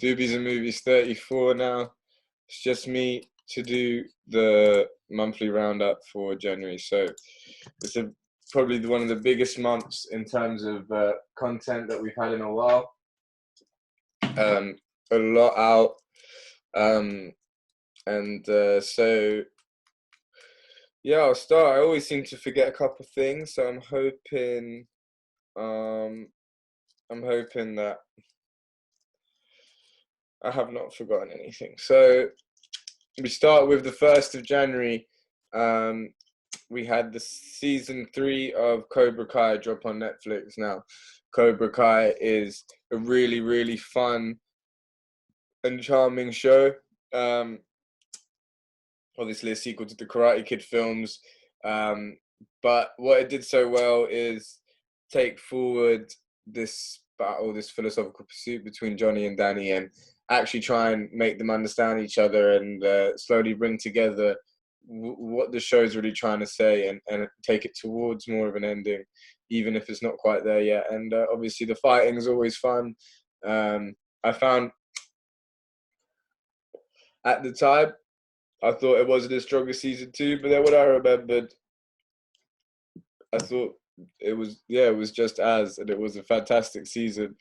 Doobies and Movies 34 now. It's just me to do the monthly roundup for January. So it's probably one of the biggest months in terms of content that we've had in a while. A lot out. So yeah, I'll start. I always seem to forget a couple of things, so I'm hoping that I have not forgotten anything. So we start with the 1st of January. We had the season 3 of Cobra Kai drop on Netflix. Now, Cobra Kai is a really, really fun and charming show. Obviously a sequel to the Karate Kid films. But what it did so well is take forward this battle, this philosophical pursuit between Johnny and Danny, and actually try and make them understand each other and slowly bring together what the show's really trying to say and take it towards more of an ending, even if it's not quite there yet. And obviously the fighting is always fun. I found at the time, I thought it wasn't as strong as season 2, but then when I remembered, I thought it was just as, and it was a fantastic season.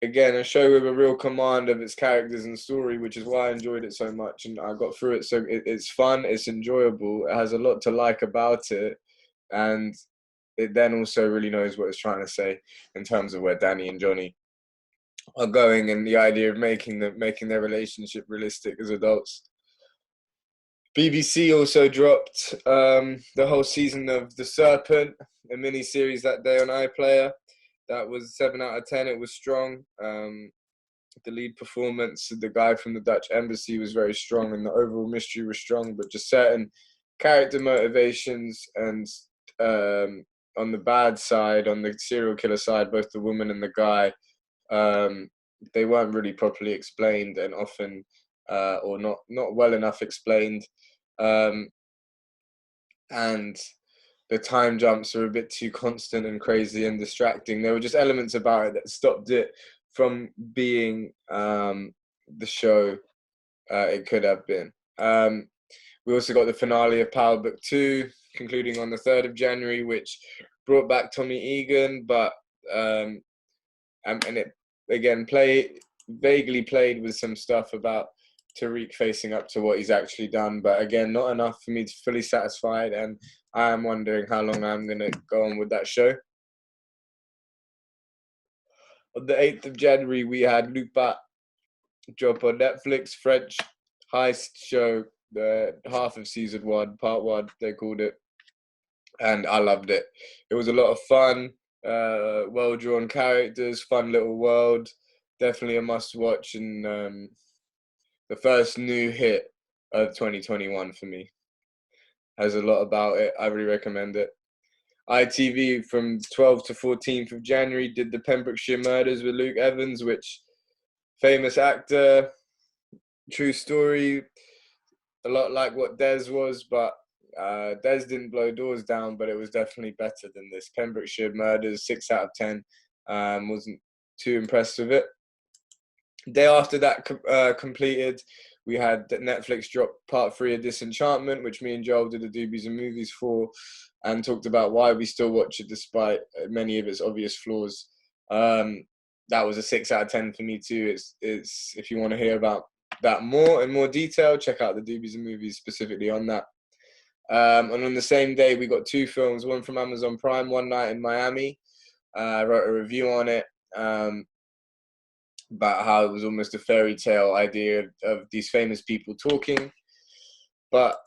Again, a show with a real command of its characters and story, which is why I enjoyed it so much, and I got through it. So it's fun, it's enjoyable, it has a lot to like about it, and it then also really knows what it's trying to say in terms of where Danny and Johnny are going, and the idea of making their relationship realistic as adults. BBC also dropped the whole season of The Serpent, a miniseries that day on iPlayer. That was 7 out of 10. It was strong. The lead performance, the guy from the Dutch embassy, was very strong, and the overall mystery was strong. But just certain character motivations and on the bad side, on the serial killer side, both the woman and the guy, they weren't really properly explained, and often or not well enough explained. And the time jumps are a bit too constant and crazy and distracting. There were just elements about it that stopped it from being the show it could have been. We also got the finale of Power Book 2, concluding on the 3rd of January, which brought back Tommy Egan, but and it again vaguely played with some stuff about Tariq facing up to what he's actually done, but again, not enough for me to fully satisfied, and I am wondering how long I'm going to go on with that show. On the 8th of January, we had Lupin drop on Netflix, French heist show, the half of season 1, part 1, they called it, and I loved it. It was a lot of fun, well-drawn characters, fun little world, definitely a must-watch, and the first new hit of 2021 for me. Has a lot about it. I really recommend it. ITV from 12th to 14th of January did the Pembrokeshire murders with Luke Evans, which famous actor, true story, a lot like what Des was, but Des didn't blow doors down, but it was definitely better than this. Pembrokeshire murders, 6 out of 10. Wasn't too impressed with it. Day after that completed, we had Netflix drop part 3 of Disenchantment, which me and Joel did the Doobies and Movies for, and talked about why we still watch it despite many of its obvious flaws. That was a 6 out of 10 for me too. It's if you want to hear about that more in more detail, check out the Doobies and Movies specifically on that. And on the same day, we got 2 films, one from Amazon Prime, One Night in Miami. I wrote a review on it. About how it was almost a fairy tale idea of these famous people talking. But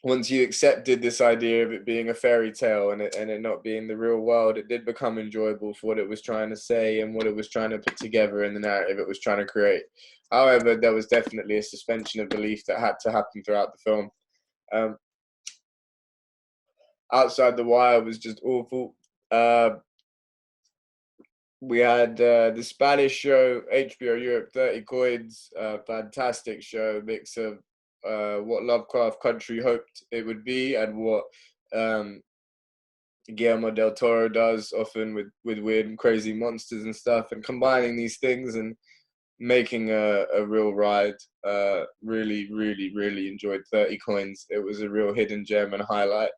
once you accepted this idea of it being a fairy tale and it not being the real world, it did become enjoyable for what it was trying to say and what it was trying to put together in the narrative it was trying to create. However, there was definitely a suspension of belief that had to happen throughout the film. Outside the Wire was just awful. We had the Spanish show, HBO Europe, 30 Coins, fantastic show, mix of what Lovecraft Country hoped it would be and what Guillermo del Toro does, often with weird and crazy monsters and stuff, and combining these things and making a real ride. Really, really, really enjoyed 30 Coins. It was a real hidden gem and highlight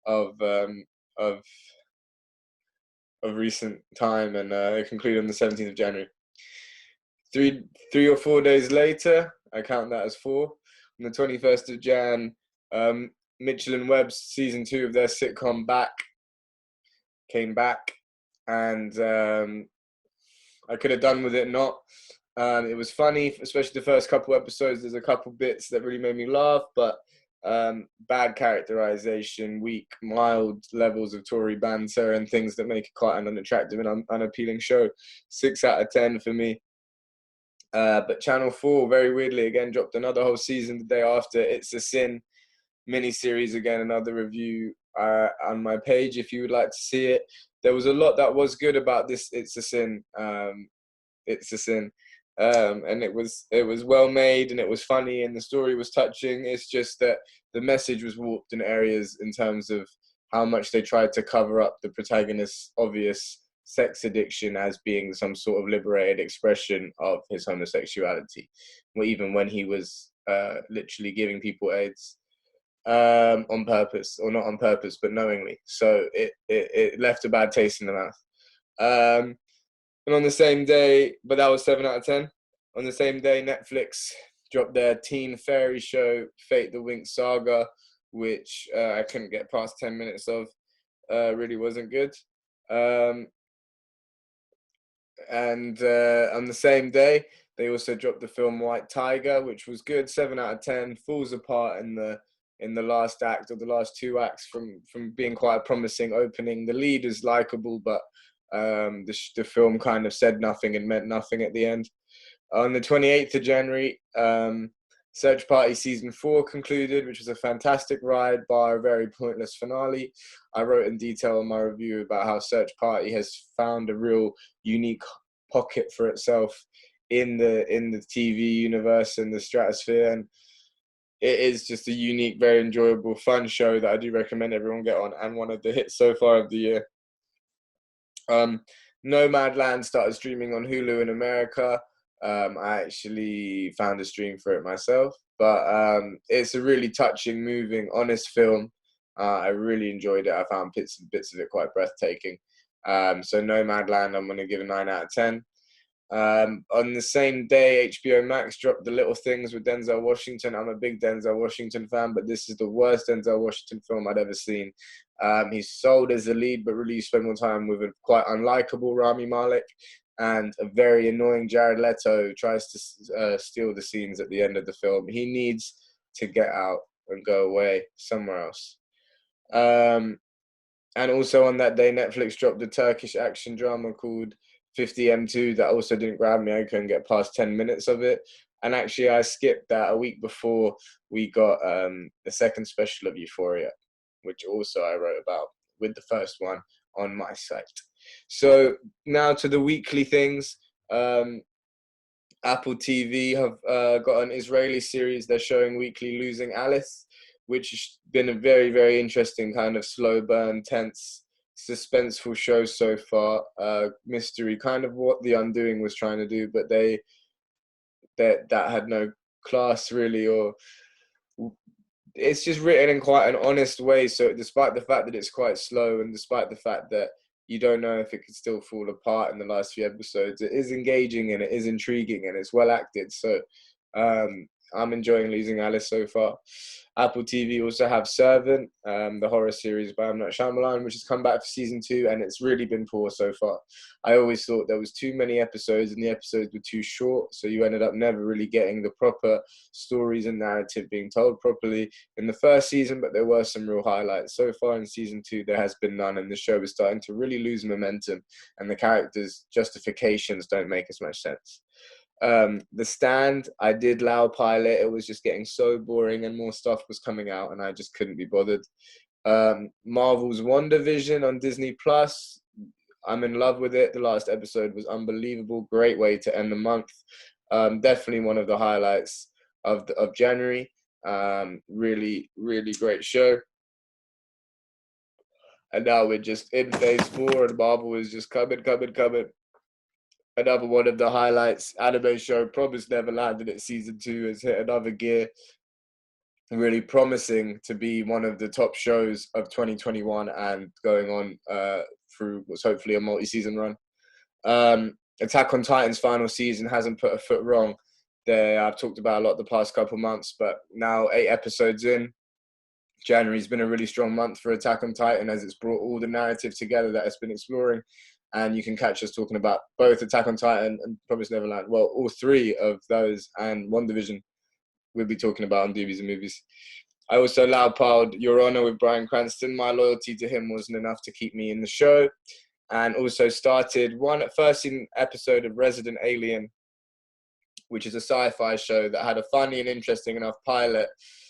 of of of recent time, and it concluded on the 17th of January. Three or 4 days later, I count that as four. On the 21st of Jan, Mitchell and Webb's season 2 of their sitcom came back, and I could have done with it not. It was funny, especially the first couple episodes. There's a couple bits that really made me laugh, but bad characterization, weak, mild levels of Tory banter, and things that make it quite an unattractive and unappealing show. 6 out of 10 for me. But Channel 4, very weirdly, again, dropped another whole season the day after. It's a Sin miniseries, again, another review on my page if you would like to see it. There was a lot that was good about this It's a Sin. It's a Sin. And it was well made, and it was funny, and the story was touching. It's just that the message was warped in areas in terms of how much they tried to cover up the protagonist's obvious sex addiction as being some sort of liberated expression of his homosexuality, even when he was literally giving people AIDS on purpose, or not on purpose, but knowingly. So it left a bad taste in the mouth. And on the same day, but that was 7 out of 10. On the same day, Netflix dropped their teen fairy show, Fate the Winx Saga, which I couldn't get past 10 minutes of. Really wasn't good. And on the same day, they also dropped the film White Tiger, which was good, 7 out of 10. Falls apart in the last act, or the last 2 acts, from being quite a promising opening. The lead is likable, but the film kind of said nothing and meant nothing at the end. On the 28th of January, Search Party Season 4 concluded, which was a fantastic ride, bar a very pointless finale. I wrote in detail in my review about how Search Party has found a real unique pocket for itself in the TV universe and the stratosphere, and it is just a unique, very enjoyable, fun show that I do recommend everyone get on, and one of the hits so far of the year. Nomadland started streaming on Hulu in America. I actually found a stream for it myself, but it's a really touching, moving, honest film. I really enjoyed it. I found bits of it quite breathtaking. So Nomadland, I'm going to give a 9 out of 10. On the same day, HBO Max dropped The Little Things with Denzel Washington. I'm a big Denzel Washington fan, but this is the worst Denzel Washington film I'd ever seen. He's sold as the lead, but really you spend more time with a quite unlikable Rami Malek and a very annoying Jared Leto who tries to steal the scenes at the end of the film. He needs to get out and go away somewhere else. And also on that day, Netflix dropped a Turkish action drama called 50M2 that also didn't grab me. I couldn't get past 10 minutes of it. And actually, I skipped that a week before we got the second special of Euphoria, which also I wrote about with the first one on my site. So now to the weekly things. Apple TV have got an Israeli series they're showing weekly, Losing Alice, which has been a very, very interesting kind of slow burn, tense, suspenseful show so far. Mystery, kind of what The Undoing was trying to do, but that had no class really, or it's just written in quite an honest way. So despite the fact that it's quite slow, and despite the fact that you don't know if it could still fall apart in the last few episodes, it is engaging and it is intriguing and it's well acted. So I'm enjoying Losing Alice so far. Apple TV also have Serpent, the horror series by M. Night Shyamalan, which has come back for season 2, and it's really been poor so far. I always thought there was too many episodes, and the episodes were too short, so you ended up never really getting the proper stories and narrative being told properly in the first season, but there were some real highlights. So far in season 2, there has been none, and the show is starting to really lose momentum, and the characters' justifications don't make as much sense. The Stand, I did Lao pilot. It was just getting so boring and more stuff was coming out and I just couldn't be bothered. Marvel's WandaVision on Disney Plus, I'm in love with it. The last episode was unbelievable. Great way to end the month. Definitely one of the highlights of January. Really, really great show. And now we're just in phase 4, and Marvel is just coming. Another one of the highlights, anime show Promised Neverland in its season 2 has hit another gear, really promising to be one of the top shows of 2021 and going on through what's hopefully a multi-season run. Attack on Titan's final season hasn't put a foot wrong. I've talked about a lot the past couple months, but now 8 episodes in, January's been a really strong month for Attack on Titan as it's brought all the narrative together that it's been exploring. And you can catch us talking about both Attack on Titan and Promised Neverland. Well, all 3 of those and WandaVision we'll be talking about on Doobies and Movies. I also loud-piled Your Honor with Bryan Cranston. My loyalty to him wasn't enough to keep me in the show. And also started first episode of Resident Alien, which is a sci-fi show that had a funny and interesting enough pilot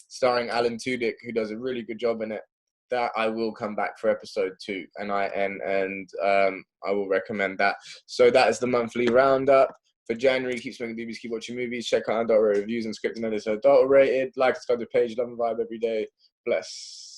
starring Alan Tudyk, who does a really good job in it. That I will come back for episode 2, and I will recommend that. So that is the monthly roundup for January. Keep smoking doobies, keep watching movies, check out Untitled reviews and script and edits are adult rated. Like, subscribe to the page, love and vibe every day. Bless.